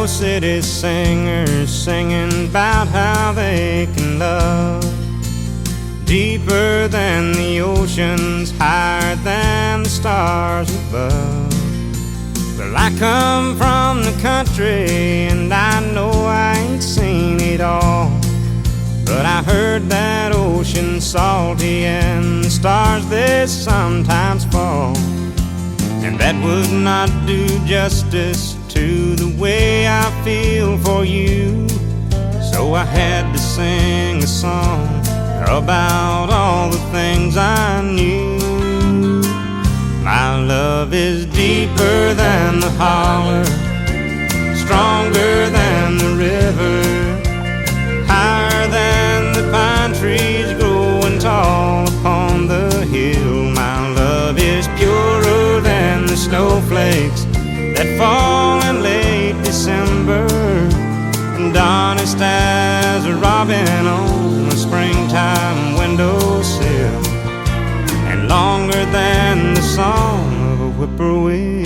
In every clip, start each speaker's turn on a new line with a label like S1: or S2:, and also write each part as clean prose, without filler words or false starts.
S1: know city singers singing about how they can love deeper than the oceans, higher than the stars above. Well, I come from the country and I know I ain't seen it all, but I heard that ocean salty and the stars they sometimes fall, and that would not do justice to the way I feel for you. So I had to sing a song about all the things I knew. My love is deeper than the holler, stronger than the river, higher than the pine trees growing tall upon the hill. My love is purer than the snowflakes that fall in late December, and honest as a robin on a springtime windowsill, and longer than the song of a whippoorwill.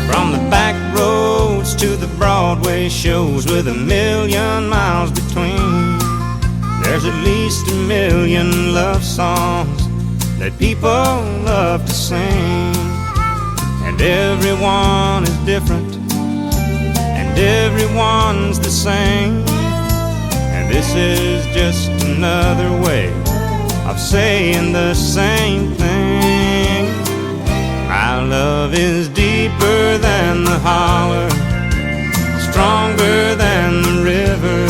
S1: From the back roads to the Broadway shows with 1,000,000 miles between, there's at least 1,000,000 love songs that people love to sing. And everyone is different, and everyone's the same, and this is just another way of saying the same thing. My love is deeper than the holler, stronger than the river,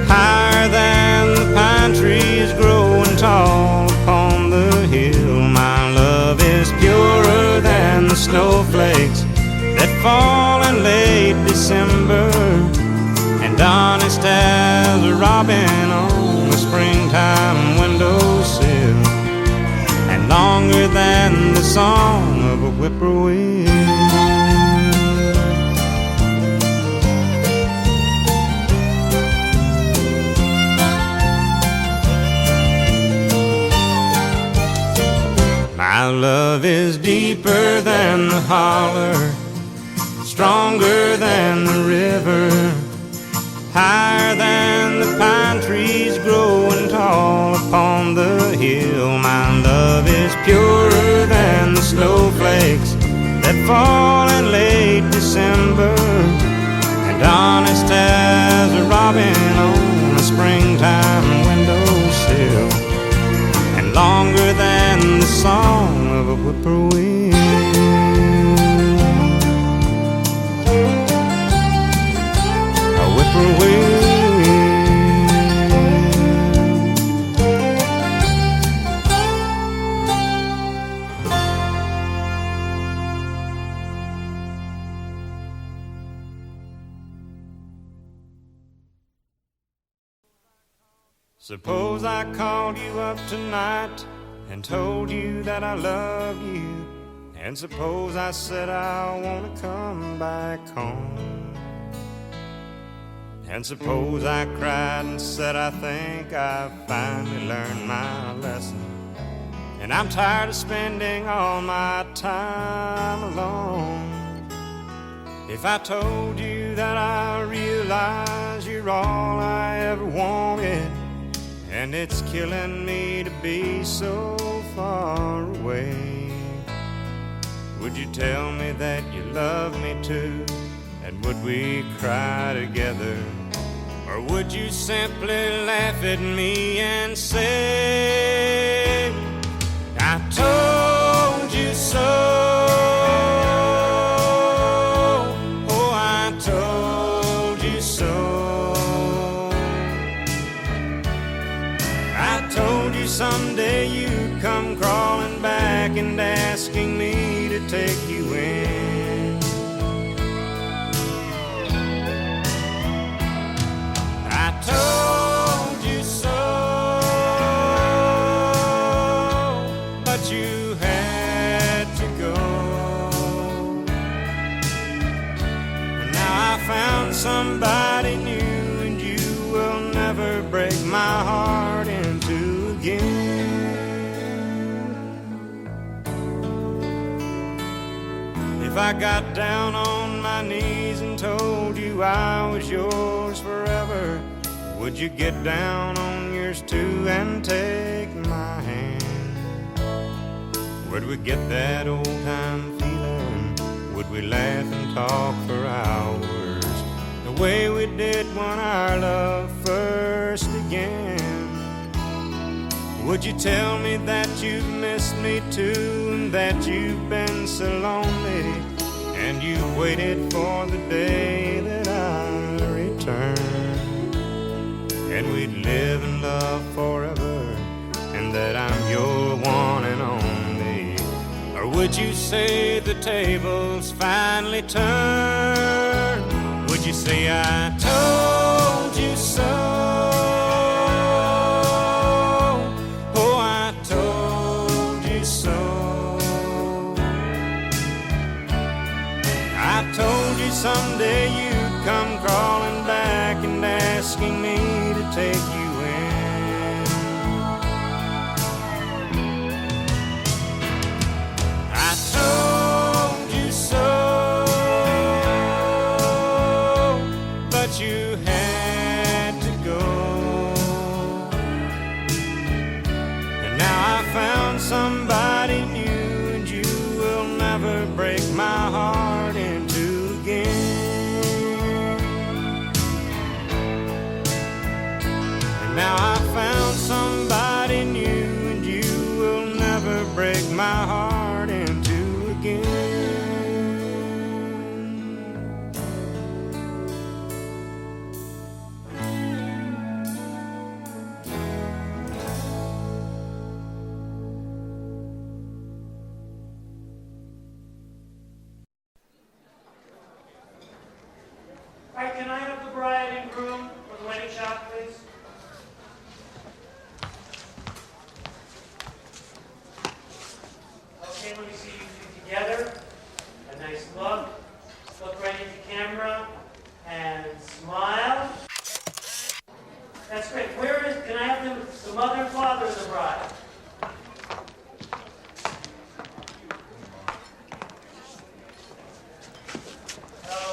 S1: higher than the pine trees growing tall upon the hill. My love is purer than the snowflakes that fall in late December, and honest as a robin on a springtime windowsill, and longer than the song of a whippoorwill. My love is deeper than the holler, stronger than the river, higher than the pine trees growing tall upon the hill. My love is purer than the snowflakes that fall in late December, and honest as a robin on a springtime windowsill, and longer than the song of a whippoorwill. A whippoorwill. Suppose I called you up tonight and told you that I love you, and suppose I said I want to come back home, and suppose I cried and said I think I've finally learned my lesson, and I'm tired of spending all my time alone. If I told you that I realize you're all I ever wanted, and it's killing me to be so far away, would you tell me that you love me too? And would we cry together? Or would you simply laugh at me and say, I told you so? Oh, I told you so. I told you someday you'd come crawling back and asking me to take you in. I told you so, but you had to go. And now I found somebody new, and you will never break my heart in two again. If I got down on my knees and told you I was yours forever, would you get down on yours too and take my hand? Would we get that old-time feeling? Would we laugh and talk for hours, the way we did when our love first began? Would you tell me that you've missed me too, and that you've been so lonely, and you waited for the day that I return, and we'd live in love forever, and that I'm your one and only? Or would you say the tables finally turned? Would you say I told you so? Oh, I told you so. I told you someday you'd come crawling back and asking me to take you in. I told you so, but you had to go. And now I found somebody new, and you will never break my heart in two again. And now I found somebody new, and you will never break my heart in two again.
S2: All right, can I have the bride and groom for the wedding shot, please? Okay, let me see you two together. A nice look. Look right at the camera and smile. That's great. Where is, can I have the mother and father of the bride?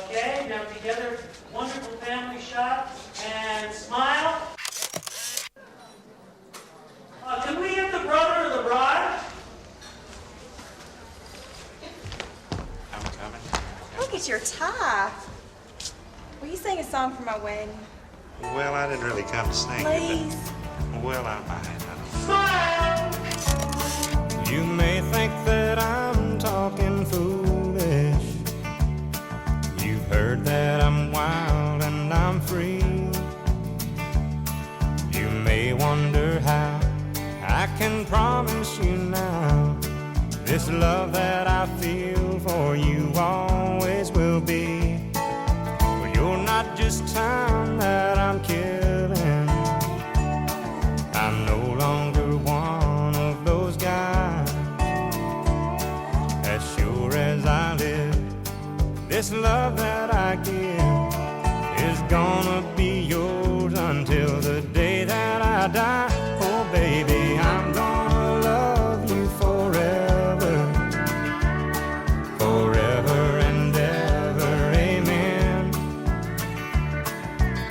S2: Okay, now together, wonderful family shot, and smile. Can we have the brother of the bride?
S1: I'm coming.
S3: Look at your tie. Will you sing a song for my wedding?
S1: Well, I didn't really come to sing.
S3: Please.
S1: Well, I might.
S2: Smile!
S1: You may think that I'm talking foolish. You've heard that I'm wild and I'm free. You may wonder how I can promise you now this love that I feel for you always will be. Well, you're not just time that I'm killing. I'm no longer one of those guys. As sure as I live, this love that I give is gonna be yours until the day that I die. Oh baby, I'm gonna love you forever, forever and ever, amen.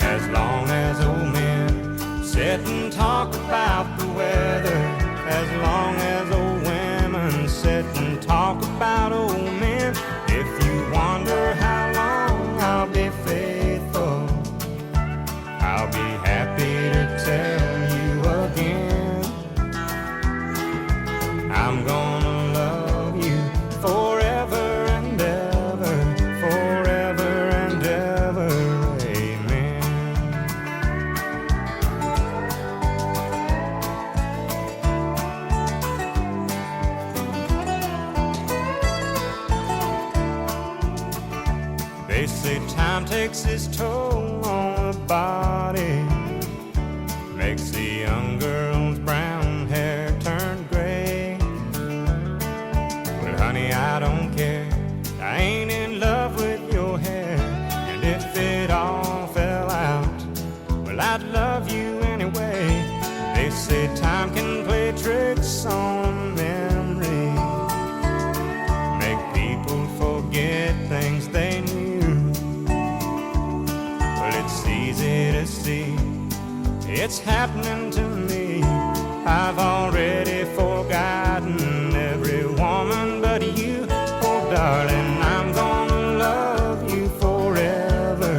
S1: As long as old men sit and talk about the weather, as long as old women sit and talk about old men. If you wonder how long I'll be faithful, I'll be happy to tell you again. I'm gonna love you forever and ever, forever and ever, amen. They say time takes its toll on the body, makes the young girl's brown hair turn gray. But honey, I don't care, I ain't in love with your hair. And if it all fell out, well, I'd love you anyway. They say time can play tricks on memory, make people forget it's happening to me. I've already forgotten every woman but you. Oh darling, I'm gonna love you forever,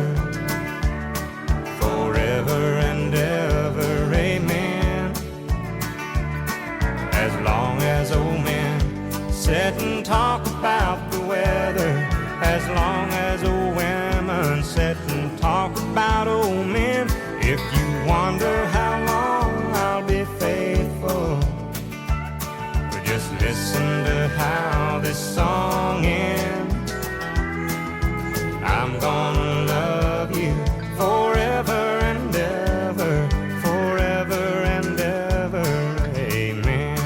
S1: forever and ever, amen. As long as old men sit and talk about the weather, as long as old women sit and talk about old men. If you wonder how long I'll be faithful, but just listen to how this song ends. I'm gonna love you forever and ever, forever and ever, amen.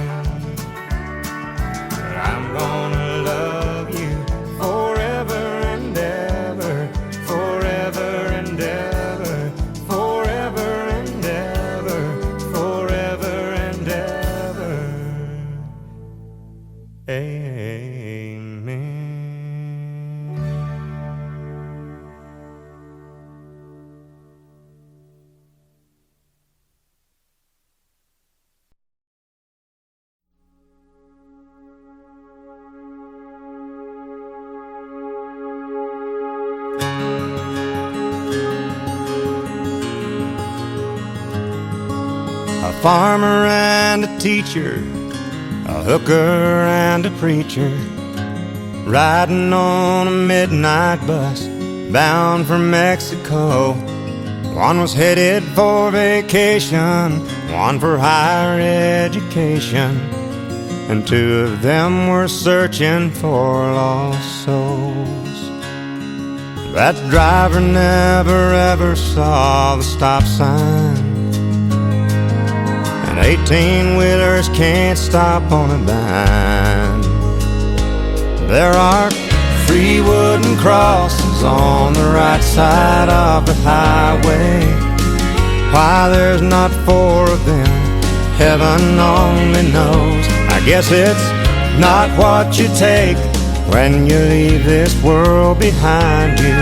S1: I'm gonna love you forever and ever, forever and ever, forever and ever, forever and ever, amen. A farmer and a teacher, a hooker and a preacher, riding on a midnight bus bound for Mexico. One was headed for vacation, one for higher education, and two of them were searching for lost souls. That driver never ever saw the stop sign, and 18-wheelers can't stop on a dime. There are 3 wooden crosses on the right side of the highway. Why there's not 4 of them, heaven only knows. I guess it's not what you take when you leave this world behind you,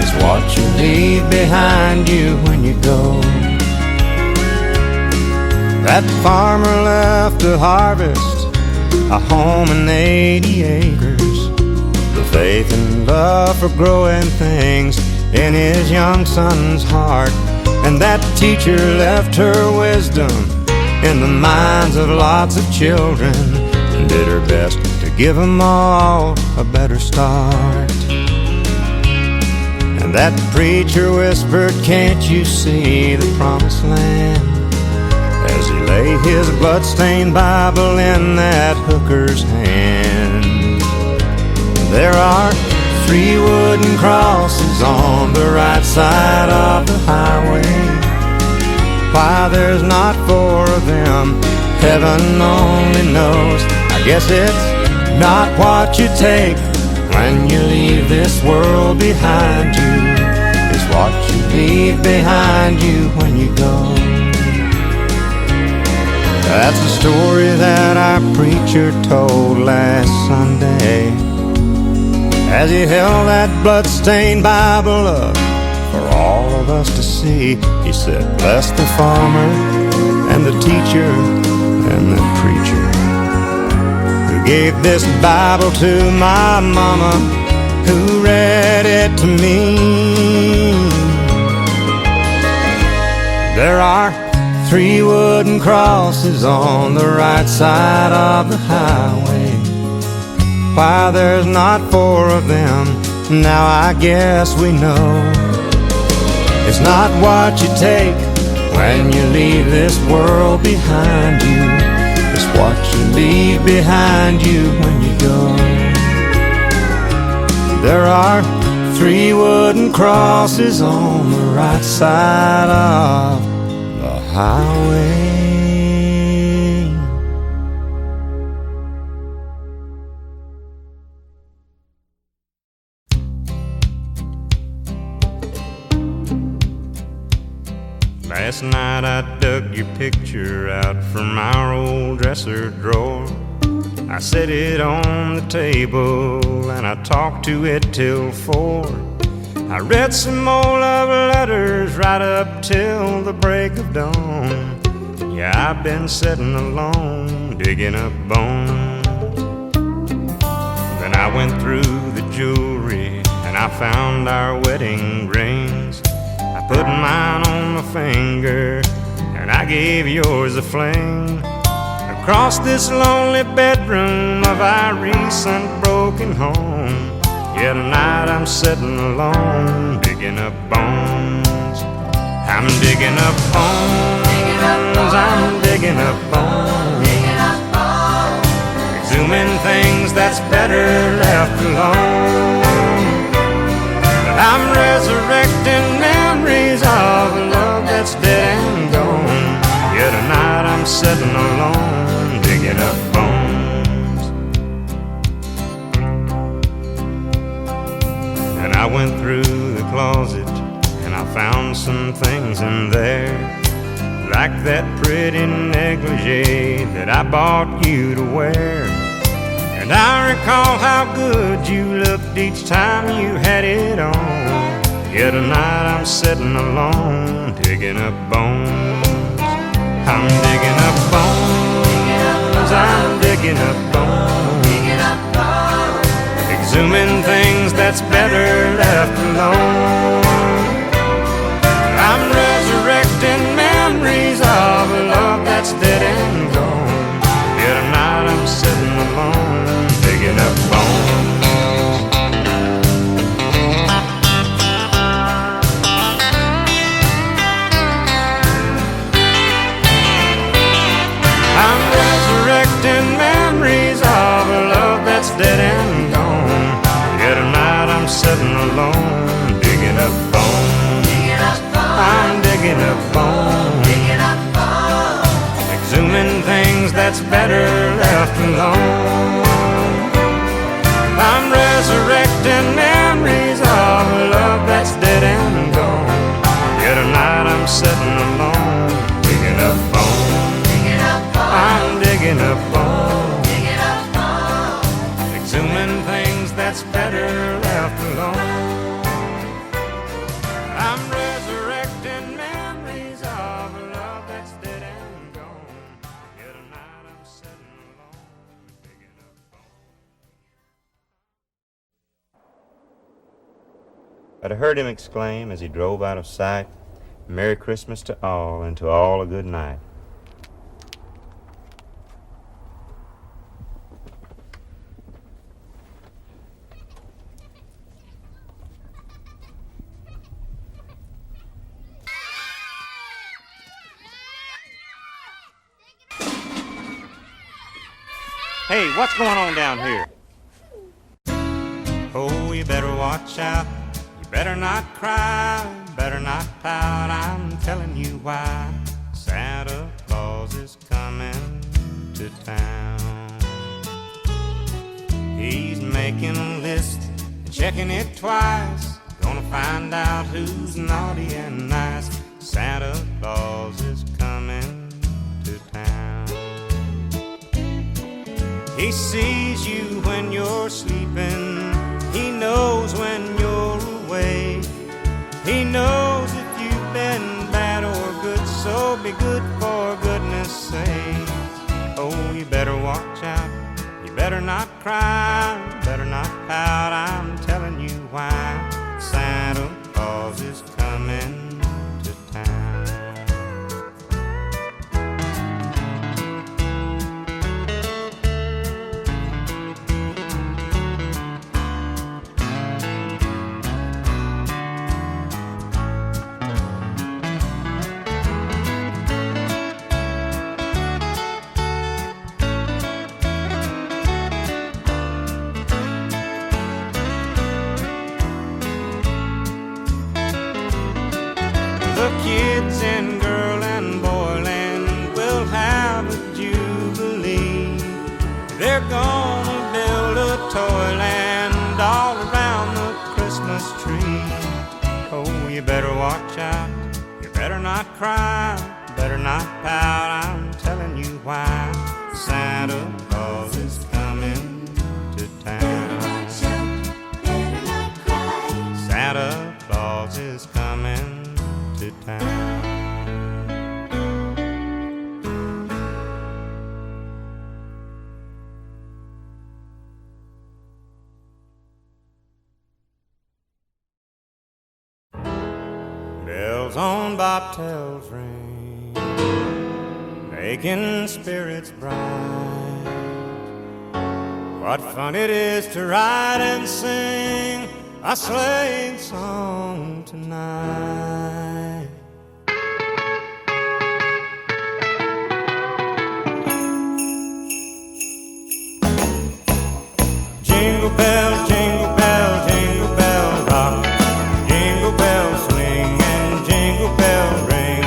S1: it's what you leave behind you when you go. That farmer left to harvest a home and 80 acres, the faith and love for growing things in his young son's heart. And that teacher left her wisdom in the minds of lots of children, and did her best to give them all a better start. And that preacher whispered, "Can't you see the promised land?" as he lay his blood-stained Bible in that hooker's hand. There are 3 wooden crosses on the right side of the highway. Why there's not 4 of them, heaven only knows. I guess it's not what you take when you leave this world behind you, it's what you leave behind you when you go. That's the story that our preacher told last Sunday as he held that blood-stained Bible up for all of us to see. He said, "Bless the farmer and the teacher and the preacher who gave this Bible to my mama, who read it to me." There are 3 wooden crosses on the right side of the highway. Why there's not 4 of them, now I guess we know. It's not what you take when you leave this world behind you, it's what you leave behind you when you go. There are 3 wooden crosses on the right side of the highway. Last night I dug your picture out from our old dresser drawer. I set it on the table and I talked to it till 4. I read some old love letters right up till the break of dawn. Yeah, I've been sitting alone, digging up bones. Then I went through the jewelry and I found our wedding rings. I put mine on my finger and I gave yours a fling. Across this lonely bedroom of our recent broken home, yeah, tonight I'm sitting alone, digging up bones. I'm digging up bones, I'm digging up bones, exhuming things that's better left alone. But I'm resurrecting memories of a love that's dead and gone. Yeah, tonight I'm sitting alone, digging up bones. And I went through the closet and I found some things in there, like that pretty negligee that I bought you to wear. And I recall how good you looked each time you had it on. Yeah, tonight I'm sitting alone, digging up bones. I'm digging up bones, I'm digging up bones, exhuming things that's better left alone. I'm resurrecting memories of a love that's dead and gone. Yeah, tonight I'm sitting alone, digging up bones. I'm resurrecting memories of a love that's dead and gone. Yeah, tonight I'm sitting alone, digging up bones. I'm digging up bones, exhuming things that's better left alone. I'm resurrecting memories of a love that's dead and gone. Yeah, tonight I'm sitting alone, digging up bones. I'm digging up bones, exhuming things that's better left alone. I'm resurrecting memories of a love that's dead and gone. Yeah, tonight I'm sitting alone, digging up bones. But I heard him exclaim as he drove out of sight, "Merry Christmas to all, and to all a good night." Hey, what's going on down here? Oh, you better watch out. You better not cry, better not pout. I'm telling you why. Santa Claus is coming to town. He's making a list and checking it twice. Gonna find out who's naughty and nice. Santa Claus is coming to town. He sees you when you're sleeping. He knows when you're awake. He knows if you've been bad or good, so be good for goodness sake. Oh, you better watch out. You better not cry, better not pout. I'm telling you why. Santa Claus is coming to town. The kids in girl and boyland will have a jubilee. They're gonna build a toyland all around the Christmas tree. Oh, you better watch out. You better not cry, better not pout. I'm telling you why. Santa Claus is coming to town. Santa bells on bobtails ring, making spirits bright. What fun it is to ride and sing a sleighing song tonight. Jingle bell, jingle bell, jingle bell rock. Jingle bells swing and jingle bell ring.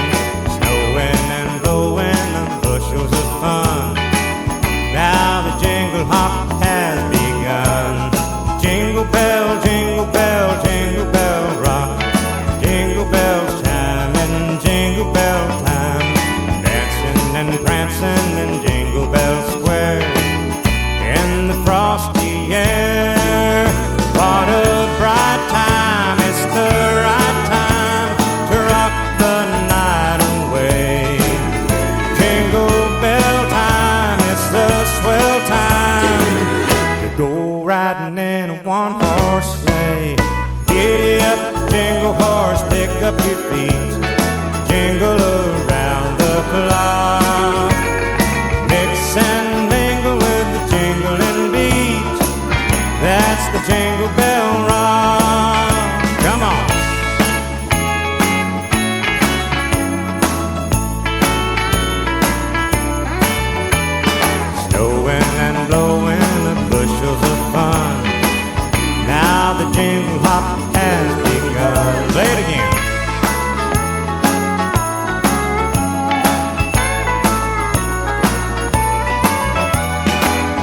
S1: Snowing and blowing the bushels of fun. Now the jingle hop has begun. Jingle bell, jingle bell, jingle bell rock. Jingle bells chime and jingle bell time. Dancing and prancing in Jingle Bell Square. In the frosty air, what a bright time. It's the right time to rock the night away. Jingle bell time, it's the swell time to go riding in a one-horse sleigh. Giddy up, jingle horse, pick up your feet. Jingle around the clock. Mix and mingle with the jingling beat. That's the Jingle Bell Rock. Come on. Snowing and blowing the bushels of fun. Now the jingle hop has begun. Play it again.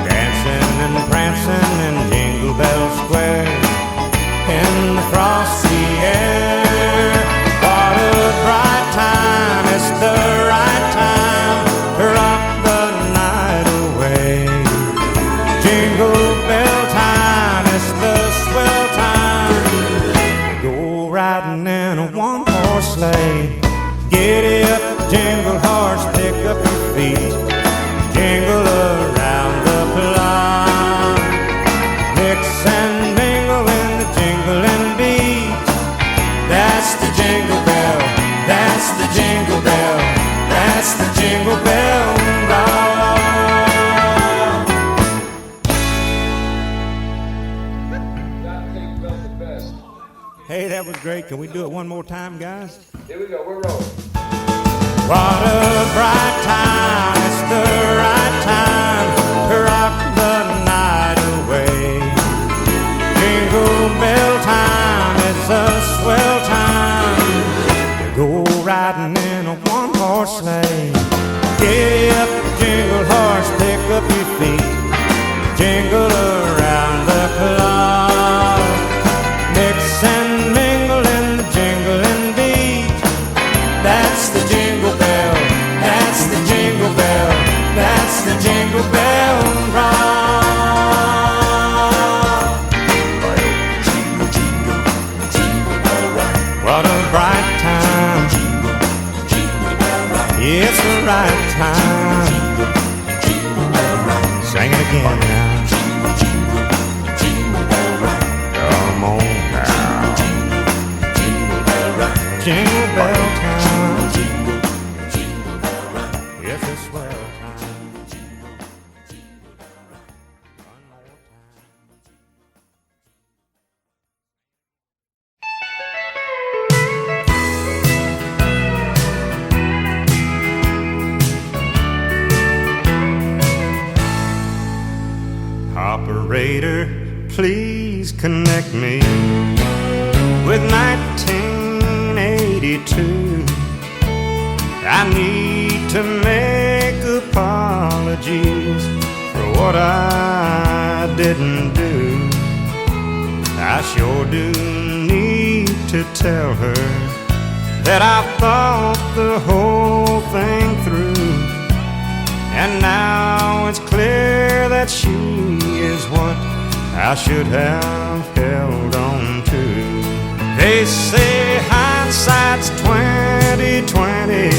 S1: Dancing and prancing in Jingle Bell Square. In the frosty air, what a bright time. It's the right time to rock the night away. Jingle bell time, it's the swell time to go riding in a one-horse sleigh. Giddy up, jingle horse, pick up your feet. Jingle around the clock. Mix and mingle in the jingling beat. That's the jingle bell, that's the jingle bell, that's the Jingle Bell Rock.
S4: That thing felt the best.
S1: Hey, that was great. Can we do it one more time, guys?
S4: Here we go, we're rolling.
S1: What a bright time, it's the right time to rock the night away. Jingle bell time, it's a swell time to go riding in a one-horse sleigh. Get up, jingle horse, pick up your feet. Jingle around the clock. Mix and mingle in the jingling beat. That's the Jingle Bell, that's the Jingle Bell, that's the Jingle Bell Rock.
S5: Jingle, jingle, jingle bell rock.
S1: What a bright time,
S5: Jingle, jingle bell rock.
S1: it's the right time.
S5: Jingle, jingle bell rock.
S1: Sing it again now.
S5: Jingle, jingle, jingle bell rock.
S1: Come on now.
S5: Jingle, jingle bell rock.
S1: Jingle bell time,
S5: Jingle, jingle bell rock.
S1: it's a swell time. One more time. Operator, please connect me with 1982. I need to make apologies for what I didn't do. I sure do need to tell her that I thought the whole thing through. And now it's clear that she is what I should have held on to. They say hindsight's 20/20,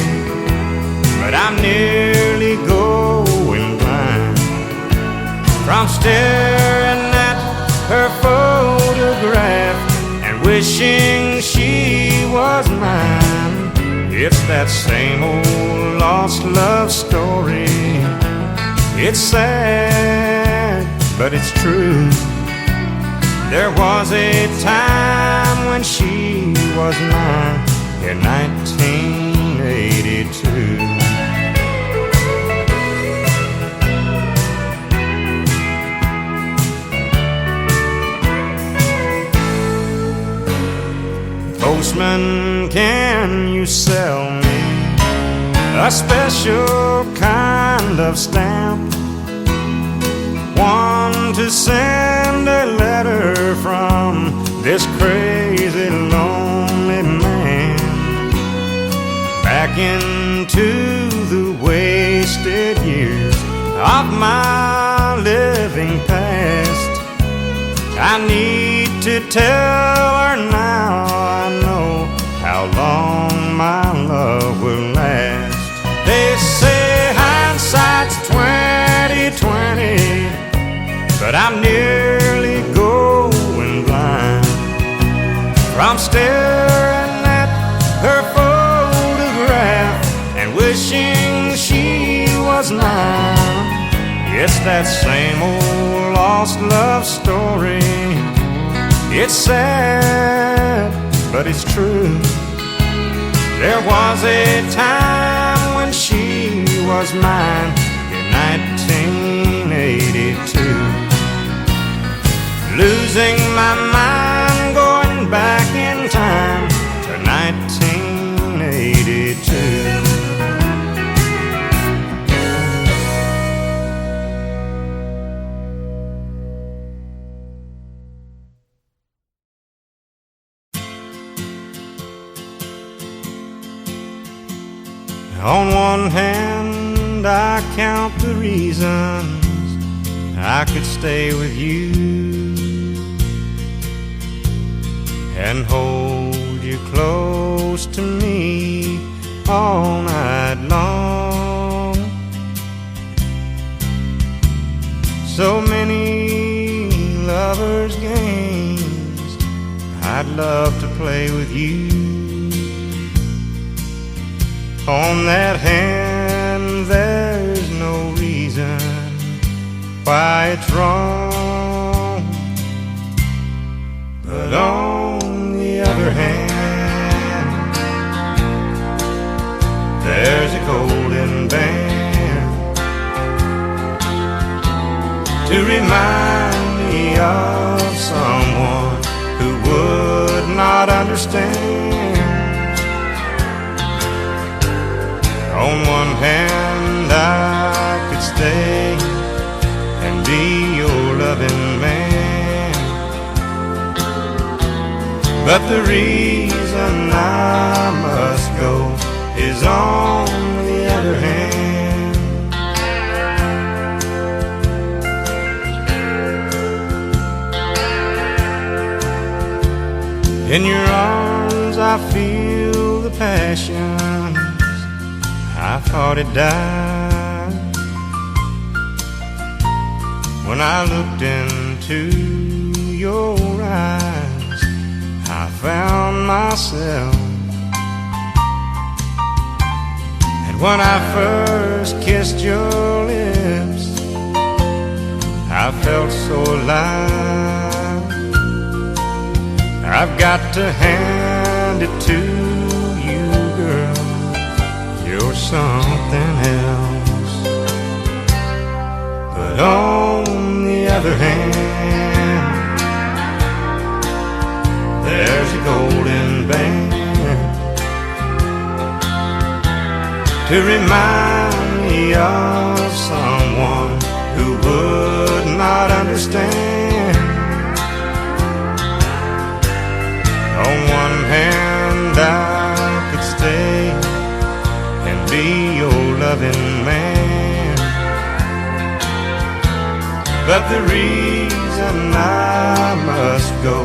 S1: but I'm nearly going blind from staring at her photograph and wishing she was mine. It's that same old lost love story. It's sad, but it's true. There was a time when she was mine in 1982. Postman, can you sell me a special kind of stamp? One to send a letter from this crazy lonely man back into the wasted years of my living past. I need to tell her now I know how long my love will last. They say hindsight's 20/20, but I'm nearly going blind from staring at her photograph and wishing she was mine. It's that same old lost love story. It's sad, but it's true. There was a time when she was mine in 1982. Losing my mind, going back in time to 1982. On one hand, I count the reasons I could stay with you and hold you close to me all night long. So many lovers' games I'd love to play with you. On that hand, there's no reason why it's wrong. But on the other hand, there's a golden band to remind me of someone who would not understand. On one hand, I could stay and be your loving man, but the reason I must go is on the other hand. In your arms I feel the passion I thought it died when I looked into your eyes. I found myself, and when I first kissed your lips, I felt so alive. I've got to hand it to you, girl, you're something else. But on the other hand, there's a golden band to remind me of someone who would not understand. On one hand, I could stay and be your loving man, but the reason I must go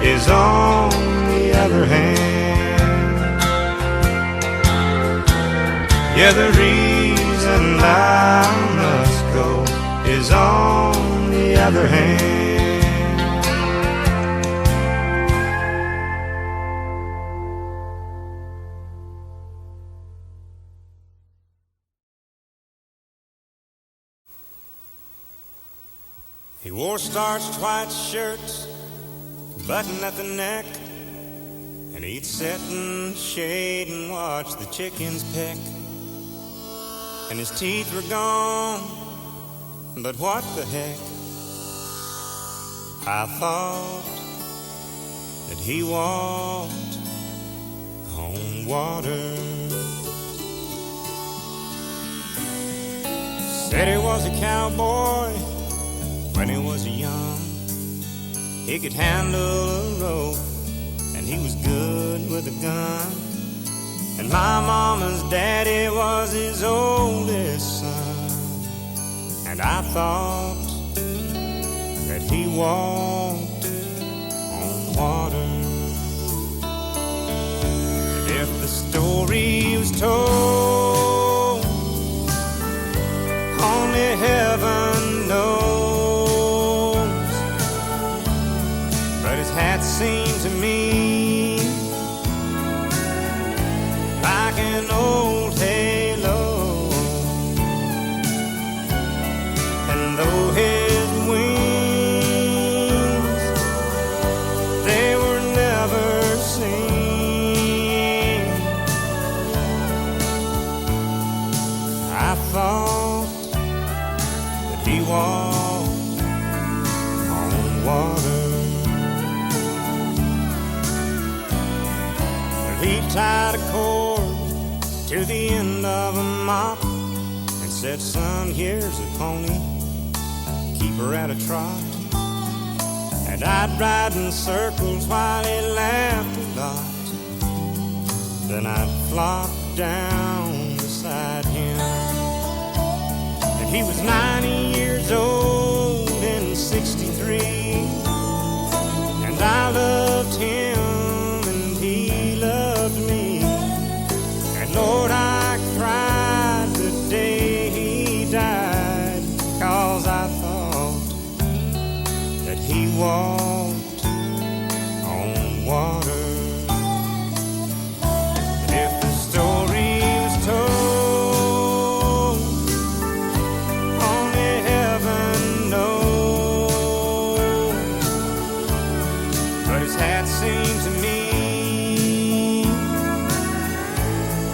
S1: is on the other hand. Yeah, the reason I must go is on the other hand. starched white shirts, button at the neck, and he'd sit in the shade and watch the chickens peck. And his teeth were gone, but what the heck? I thought that he walked on water. Said he was a cowboy when he was young. He could handle a rope, and he was good with a gun. And my mama's daddy was his oldest son. And I thought that he walked on water. And if the story was told, only heaven knows. But his hat seemed to me like an old halo. And though his wings, they were never seen, I thought that he walked on water. He tied a cord to the end of a mop and said, son, here's a pony, keep her at a trot. And I'd ride in circles while he laughed a lot. Then I'd flop down beside him. And he was 90 years old in 63, and I loved him and he loved me. And Lord, I cried the day he died, 'cause I thought that he walked on water. If the story was told, only heaven knows. But his hat seemed to me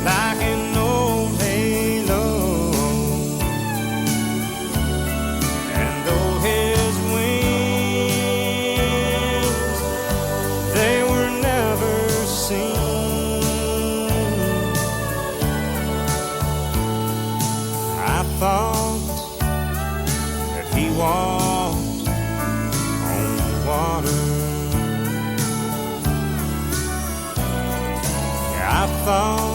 S1: like an old halo. And though his wings, they were never seen, I thought that he walked on water. Yeah, I thought